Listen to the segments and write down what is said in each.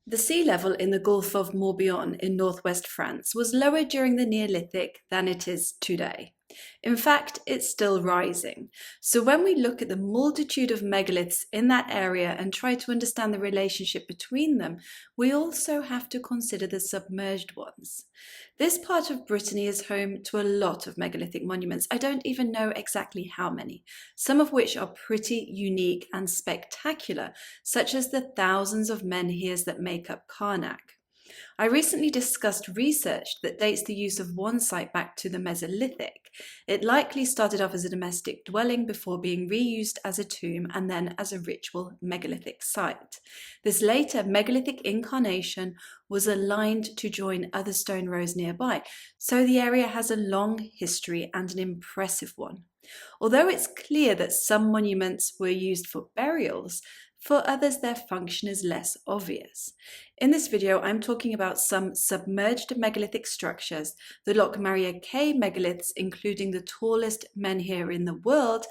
The sea level in the Gulf of Morbihan in northwest France was lower during the Neolithic than it is today. In fact, it's still rising. So when we look at the multitude of megaliths in that area and try to understand the relationship between them, we also have to consider the submerged ones. This part of Brittany is home to a lot of megalithic monuments. I don't even know exactly how many, some of which are pretty unique and spectacular, such as the thousands of menhirs that make up Carnac. I recently discussed research that dates the use of one site back to the Mesolithic. It likely started off as a domestic dwelling before being reused as a tomb and then as a ritual megalithic site. This later megalithic incarnation was aligned to join other stone rows nearby, so the area has a long history and an impressive one. Although it's clear that some monuments were used for burials, for others their function is less obvious. In this video, I'm talking about some submerged megalithic structures, the Locmariaquer megaliths, including the tallest menhir in the world,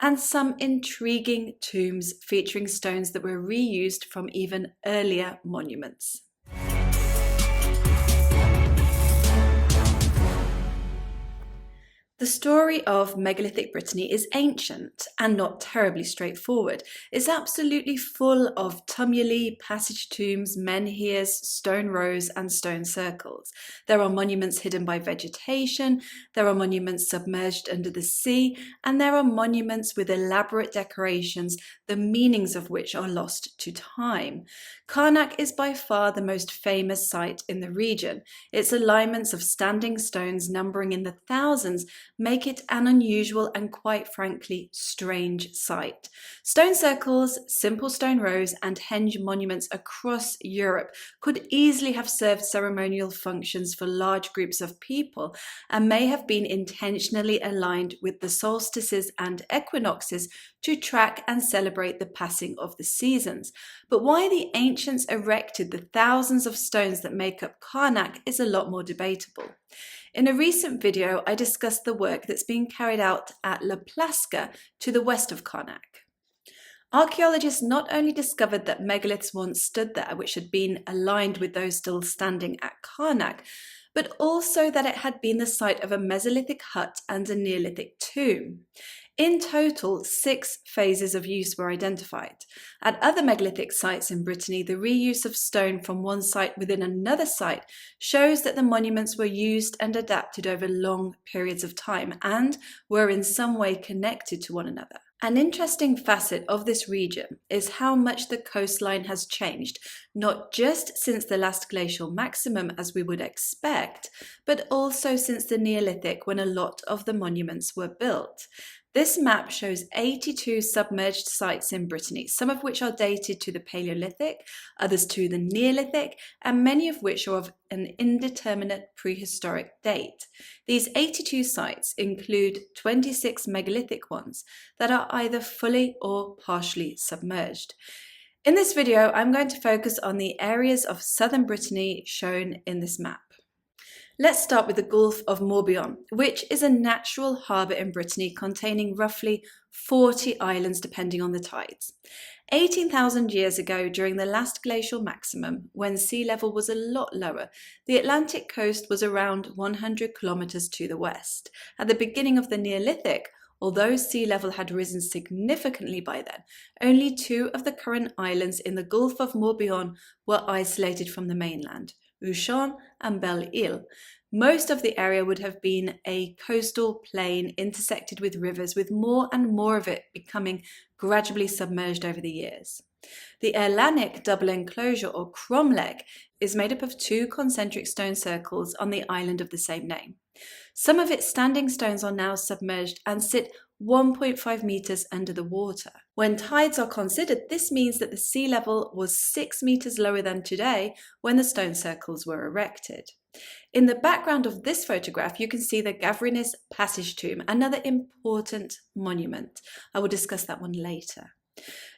and some intriguing tombs featuring stones that were reused from even earlier monuments. The story of megalithic Brittany is ancient and not terribly straightforward. It's absolutely full of tumuli, passage tombs, menhirs, stone rows, and stone circles. There are monuments hidden by vegetation, there are monuments submerged under the sea, and there are monuments with elaborate decorations, the meanings of which are lost to time. Carnac is by far the most famous site in the region. Its alignments of standing stones numbering in the thousands make it an unusual and quite frankly strange sight. Stone circles, simple stone rows, and henge monuments across Europe could easily have served ceremonial functions for large groups of people and may have been intentionally aligned with the solstices and equinoxes to track and celebrate the passing of the seasons. But why the ancients erected the thousands of stones that make up Carnac is a lot more debatable. In a recent video, I discussed the work that's being carried out at La Plasca to the west of Carnac. Archaeologists not only discovered that megaliths once stood there, which had been aligned with those still standing at Carnac, but also that it had been the site of a Mesolithic hut and a Neolithic tomb. In total, 6 phases of use were identified. At other megalithic sites in Brittany, the reuse of stone from one site within another site shows that the monuments were used and adapted over long periods of time and were in some way connected to one another. An interesting facet of this region is how much the coastline has changed, not just since the last glacial maximum as we would expect, but also since the Neolithic when a lot of the monuments were built. This map shows 82 submerged sites in Brittany, some of which are dated to the Paleolithic, others to the Neolithic, and many of which are of an indeterminate prehistoric date. These 82 sites include 26 megalithic ones that are either fully or partially submerged. In this video, I'm going to focus on the areas of southern Brittany shown in this map. Let's start with the Gulf of Morbihan, which is a natural harbour in Brittany containing roughly 40 islands depending on the tides. 18,000 years ago, during the last glacial maximum, when sea level was a lot lower, the Atlantic coast was around 100 kilometres to the west. At the beginning of the Neolithic, although sea level had risen significantly by then, only 2 of the current islands in the Gulf of Morbihan were isolated from the mainland, Ushant and Belle-Île. Most of the area would have been a coastal plain intersected with rivers, with more and more of it becoming gradually submerged over the years. The Erlanic double enclosure, or cromlech, is made up of 2 concentric stone circles on the island of the same name. Some of its standing stones are now submerged and sit 1.5 meters under the water. When tides are considered, this means that the sea level was 6 meters lower than today when the stone circles were erected. In the background of this photograph, you can see the Gavrinis passage tomb, another important monument. I will discuss that one later.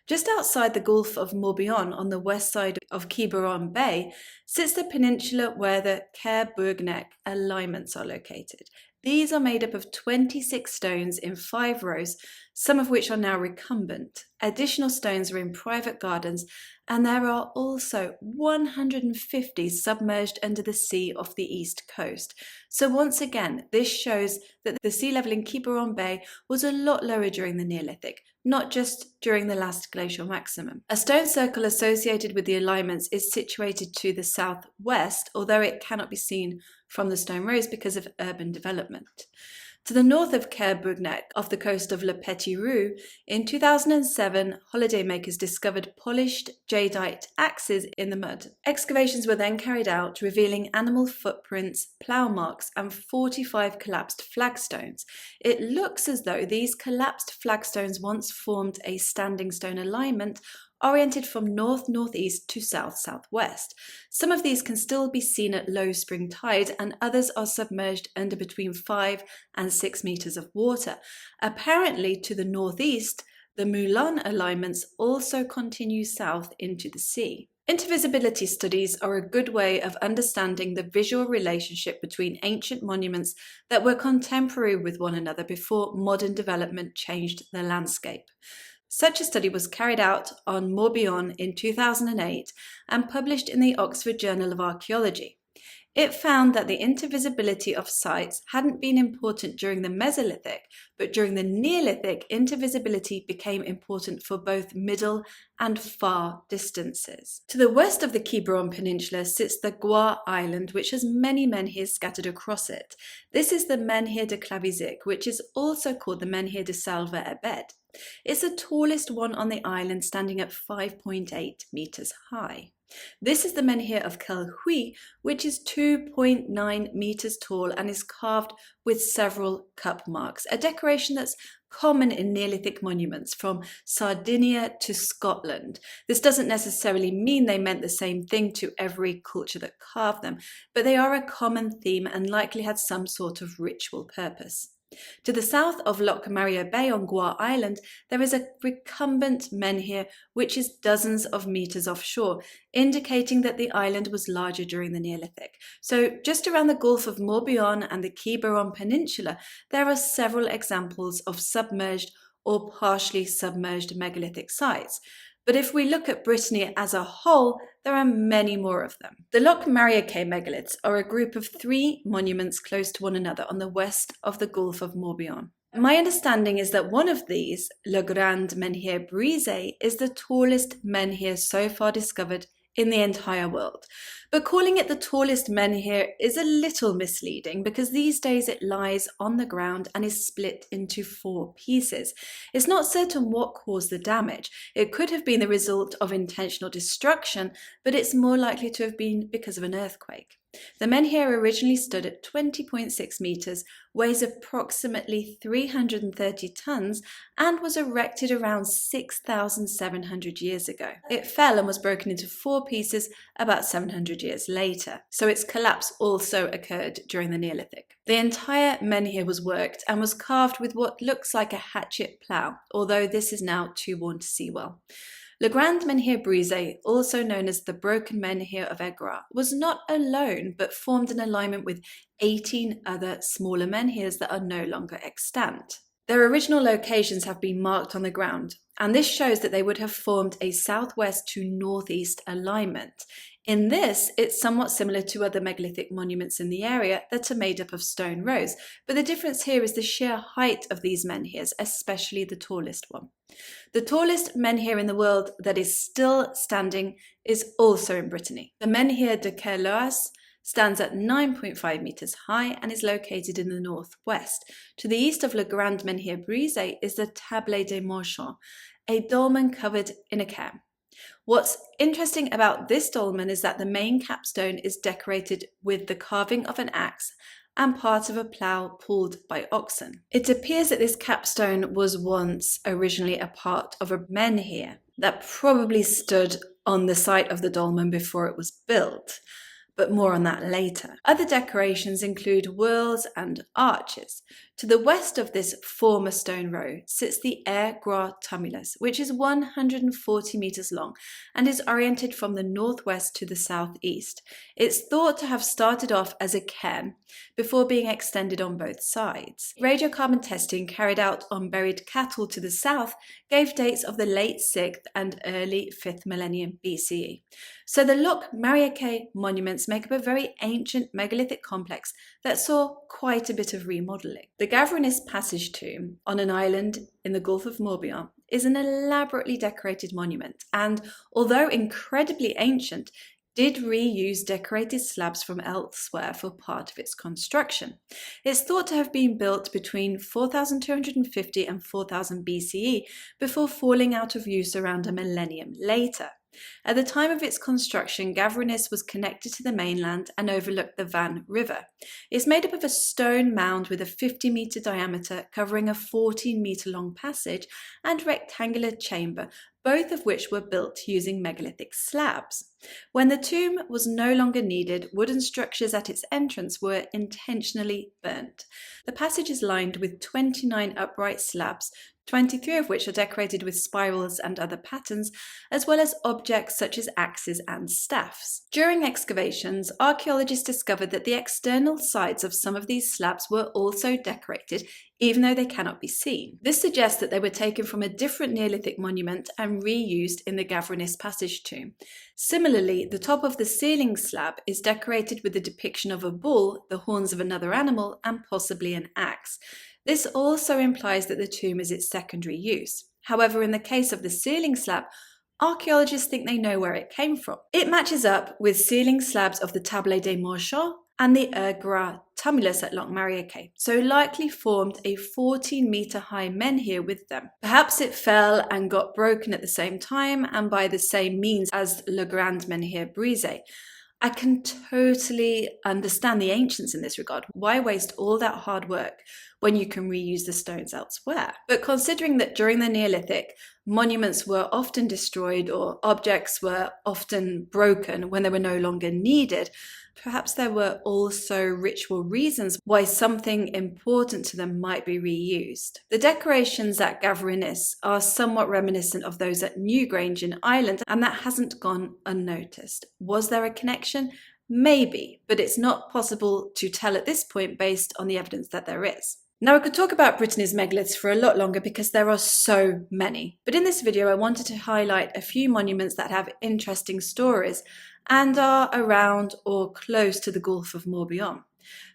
Just outside the Gulf of Morbihan, on the west side of Quiberon Bay, sits the peninsula where the Caer-Burgneck alignments are located. These are made up of 26 stones in 5 rows, some of which are now recumbent. Additional stones are in private gardens, and there are also 150 submerged under the sea off the east coast. So once again, this shows that the sea level in Quiberon Bay was a lot lower during the Neolithic, not just during the last glacial maximum. A stone circle associated with the alignments is situated to the southwest, although it cannot be seen from the stone rows because of urban development. To the north of Carnac, off the coast of Le Petit Roux, in 2007, holidaymakers discovered polished jadeite axes in the mud. Excavations were then carried out, revealing animal footprints, plough marks, and 45 collapsed flagstones. It looks as though these collapsed flagstones once formed a standing stone alignment oriented from north-northeast to south-southwest. Some of these can still be seen at low spring tide, and others are submerged under between 5 and 6 meters of water. Apparently, to the northeast, the Moulin alignments also continue south into the sea. Intervisibility studies are a good way of understanding the visual relationship between ancient monuments that were contemporary with one another before modern development changed the landscape. Such a study was carried out on Morbihan in 2008 and published in the Oxford Journal of Archaeology. It found that the intervisibility of sites hadn't been important during the Mesolithic, but during the Neolithic, intervisibility became important for both middle and far distances. To the west of the Quiberon Peninsula sits the Gois Island, which has many menhirs scattered across it. This is the menhir de Clavizic, which is also called the menhir de Salva-Ebed. It's the tallest one on the island, standing at 5.8 meters high. This is the menhir of Kelhui, which is 2.9 meters tall and is carved with several cup marks, a decoration that's common in Neolithic monuments from Sardinia to Scotland. This doesn't necessarily mean they meant the same thing to every culture that carved them, but they are a common theme and likely had some sort of ritual purpose. To the south of Locmariaquer Bay on Gois Island, there is a recumbent menhir which is dozens of meters offshore, indicating that the island was larger during the Neolithic. So just around the Gulf of Morbihan and the Quiberon Peninsula, there are several examples of submerged or partially submerged megalithic sites. But if we look at Brittany as a whole, there are many more of them. The Locmariaquer megaliths are a group of 3 monuments close to one another on the west of the Gulf of Morbihan. My understanding is that one of these, Le Grand Menhir Brisé, is the tallest menhir so far discovered in the entire world. But calling it the tallest menhir is a little misleading because these days it lies on the ground and is split into 4 pieces. It's not certain what caused the damage. It could have been the result of intentional destruction, but it's more likely to have been because of an earthquake. The menhir originally stood at 20.6 meters, weighs approximately 330 tons, and was erected around 6,700 years ago. It fell and was broken into 4 pieces about 700 years later, so its collapse also occurred during the Neolithic. The entire menhir was worked and was carved with what looks like a hatchet plough, although this is now too worn to see well. Le Grand Menhir Brisé, also known as the Broken Menhir of Egra, was not alone but formed an alignment with 18 other smaller menhirs that are no longer extant. Their original locations have been marked on the ground, and this shows that they would have formed a southwest to northeast alignment. In this, it's somewhat similar to other megalithic monuments in the area that are made up of stone rows, but the difference here is the sheer height of these menhirs, especially the tallest one. The tallest menhir in the world that is still standing is also in Brittany. The menhir de Kerloas stands at 9.5 meters high and is located in the northwest. To the east of Le Grand Menhir Brisé is the Table des Marchands, a dolmen covered in a cairn. What's interesting about this dolmen is that the main capstone is decorated with the carving of an axe and part of a plough pulled by oxen. It appears that this capstone was once originally a part of a menhir that probably stood on the site of the dolmen before it was built. but more on that later. Other decorations include whorls and arches. To the west of this former stone row sits the Air Gras tumulus, which is 140 metres long and is oriented from the northwest to the southeast. It's thought to have started off as a cairn before being extended on both sides. Radiocarbon testing carried out on buried cattle to the south gave dates of the late 6th and early 5th millennium BCE. So the Locmariaquer monuments make up a very ancient megalithic complex that saw quite a bit of remodelling. The Gavrinis passage tomb on an island in the Gulf of Morbihan is an elaborately decorated monument and, although incredibly ancient, did reuse decorated slabs from elsewhere for part of its construction. It's thought to have been built between 4250 and 4000 BCE before falling out of use around a millennium later. At the time of its construction, Gavrinis was connected to the mainland and overlooked the Van River. It's made up of a stone mound with a 50-metre diameter covering a 14-metre long passage and rectangular chamber, both of which were built using megalithic slabs. When the tomb was no longer needed, wooden structures at its entrance were intentionally burnt. The passage is lined with 29 upright slabs, 23 of which are decorated with spirals and other patterns, as well as objects such as axes and staffs. During excavations, archaeologists discovered that the external sides of some of these slabs were also decorated, even though they cannot be seen. This suggests that they were taken from a different Neolithic monument and reused in the Gavrinis passage tomb. Similarly, the top of the ceiling slab is decorated with the depiction of a bull, the horns of another animal, and possibly an axe. This also implies that the tomb is its secondary use. However, in the case of the ceiling slab, archaeologists think they know where it came from. It matches up with ceiling slabs of the Table des Marchands and the Air Gras tumulus at Locmariaquer, so likely formed a 14-metre high menhir with them. Perhaps it fell and got broken at the same time and by the same means as Le Grand Menhir Brisé. I can totally understand the ancients in this regard. Why waste all that hard work when you can reuse the stones elsewhere? But considering that during the Neolithic, monuments were often destroyed or objects were often broken when they were no longer needed, perhaps there were also ritual reasons why something important to them might be reused. The decorations at Gavrinis are somewhat reminiscent of those at Newgrange in Ireland, and that hasn't gone unnoticed. Was there a connection? Maybe, but it's not possible to tell at this point based on the evidence that there is. Now, I could talk about Brittany's megaliths for a lot longer because there are so many, but in this video I wanted to highlight a few monuments that have interesting stories and are around or close to the Gulf of Morbihan.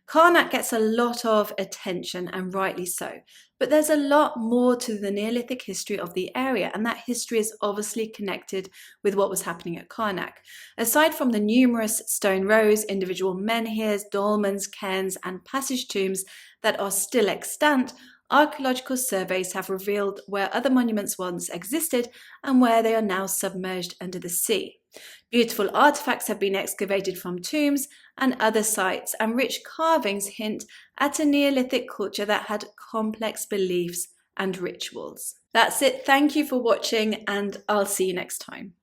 Carnac gets a lot of attention, and rightly so, but there's a lot more to the Neolithic history of the area, and that history is obviously connected with what was happening at Carnac. Aside from the numerous stone rows, individual menhirs, dolmens, cairns, and passage tombs that are still extant, archaeological surveys have revealed where other monuments once existed and where they are now submerged under the sea. Beautiful artifacts have been excavated from tombs and other sites, and rich carvings hint at a Neolithic culture that had complex beliefs and rituals. That's it. Thank you for watching, and I'll see you next time.